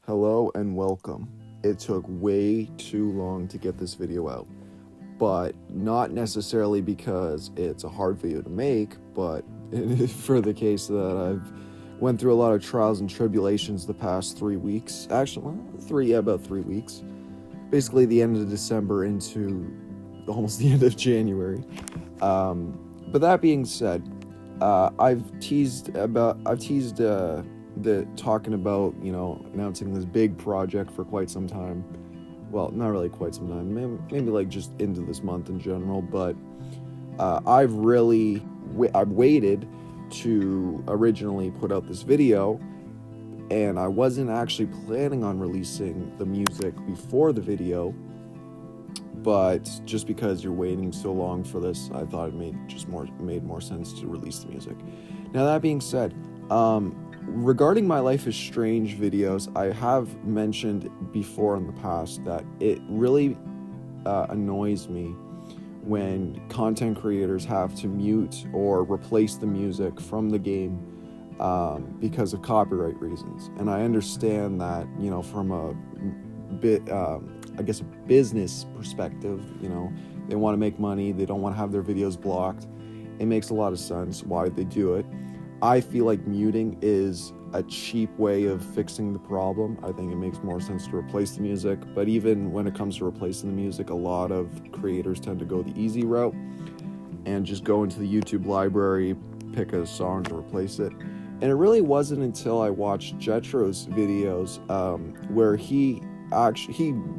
Hello and welcome. It took way too long to get this video out, but not necessarily because it's a hard video to make, but for the case that I've went through a lot of trials and tribulations the past 3 weeks. Actually, about 3 weeks. Basically the end of December into almost the end of January. But that being said, I've teased the talking about announcing this big project for quite some time. Well, not really quite some time, maybe like just into this month in general. But I've waited to originally put out this video, and I wasn't actually planning on releasing the music before the video. But just because you're waiting so long for this, I thought it made more sense to release the music. Now that being said, regarding my Life is Strange videos, I have mentioned before in the past that it really annoys me when content creators have to mute or replace the music from the game because of copyright reasons. And I understand that, from a business perspective, they want to make money, they don't want to have their videos blocked. It makes a lot of sense why they do it. I feel like muting is a cheap way of fixing the problem. I think it makes more sense to replace the music, but even when it comes to replacing the music, a lot of creators tend to go the easy route and just go into the YouTube library, pick a song to replace it. And it really wasn't until I watched Jetro's videos where he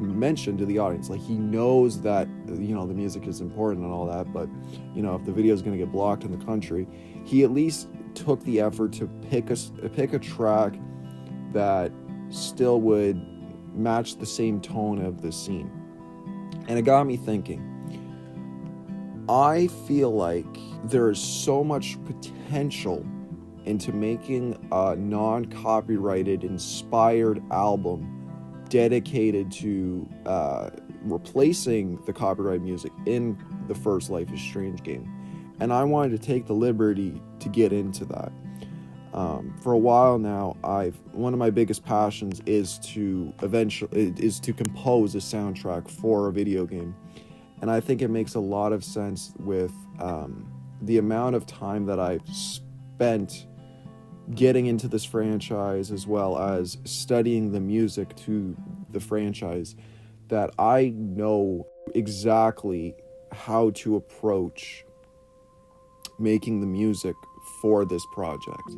mentioned to the audience, like, he knows that the music is important and all that, but if the video is going to get blocked in the country, he at least took the effort to pick a track that still would match the same tone of the scene. And it got me thinking. I feel like there is so much potential into making a non-copyrighted inspired album dedicated to replacing the copyright music in the first Life is Strange game. And I wanted to take the liberty to get into that. For a while now, one of my biggest passions is to compose a soundtrack for a video game. And I think it makes a lot of sense with the amount of time that I've spent getting into this franchise, as well as studying the music to the franchise, that I know exactly how to approach making the music for this project.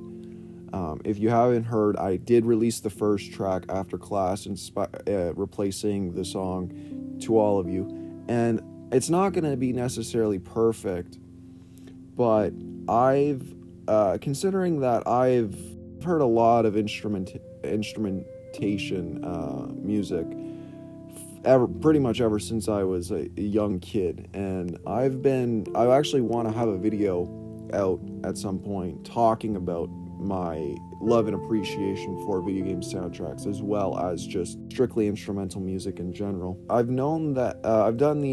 If you haven't heard, I did release the first track after class, replacing the song To All of You. And it's not going to be necessarily perfect, but considering that I've heard a lot of instrumentation music pretty much ever since I was a young kid, and I actually want to have a video out at some point talking about my love and appreciation for video game soundtracks, as well as just strictly instrumental music in general. I've known that I've done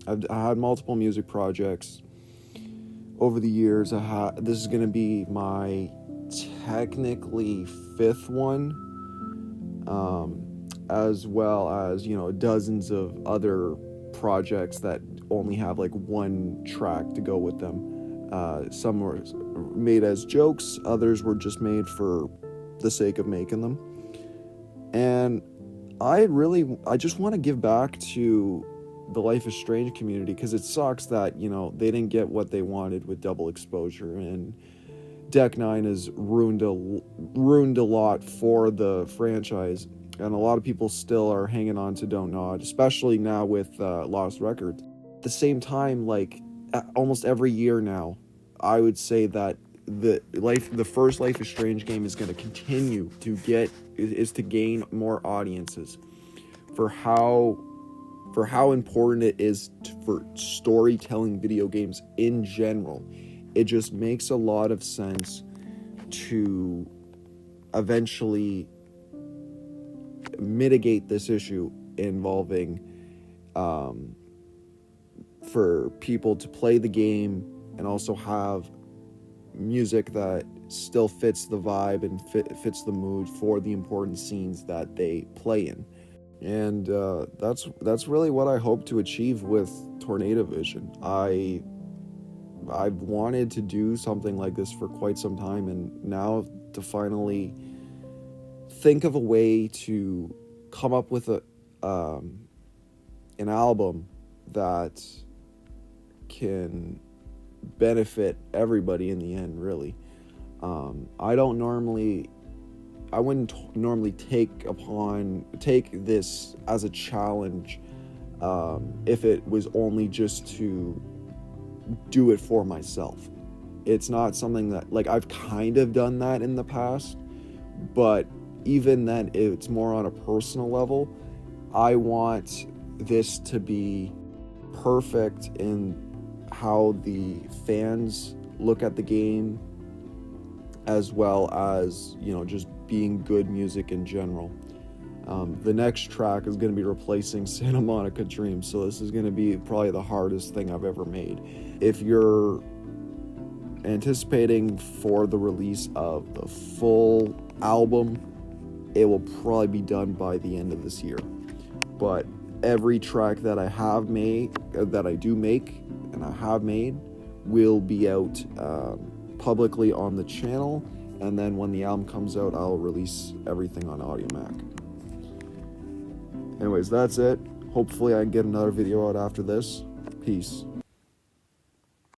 I've had multiple music projects over the years. This is going to be my technically fifth one, as well as dozens of other projects that only have like one track to go with them. Some were made as jokes, others were just made for the sake of making them. And I just want to give back to the Life is Strange community, because it sucks that they didn't get what they wanted with Double Exposure, and Deck 9 has ruined a lot for the franchise, and a lot of people still are hanging on to Don't Nod, especially now with Lost Records. At the same time, like almost every year now, I would say that the first Life is Strange game is going to continue to gain more audiences for how important it is for storytelling video games in general. It just makes a lot of sense to eventually mitigate this issue involving for people to play the game and also have music that still fits the vibe and fits the mood for the important scenes that they play in. And that's really what I hope to achieve with Tornado Vision. I've wanted to do something like this for quite some time, and now to finally think of a way to come up with an album that can benefit everybody in the end, really. I wouldn't normally take this as a challenge if it was only just to do it for myself. It's not something that, like, I've kind of done that in the past, but even then, it's more on a personal level. I want this to be perfect in how the fans look at the game, as well as, just being good music in general. The next track is going to be replacing Santa Monica Dream, so this is going to be probably the hardest thing I've ever made. If you're anticipating for the release of the full album, it will probably be done by the end of this year. But every track that I have made, that I do make, and I have made, will be out publicly on the channel, and then when the album comes out, I'll release everything on Audiomack. Anyways, that's it. Hopefully I can get another video out after this. Peace.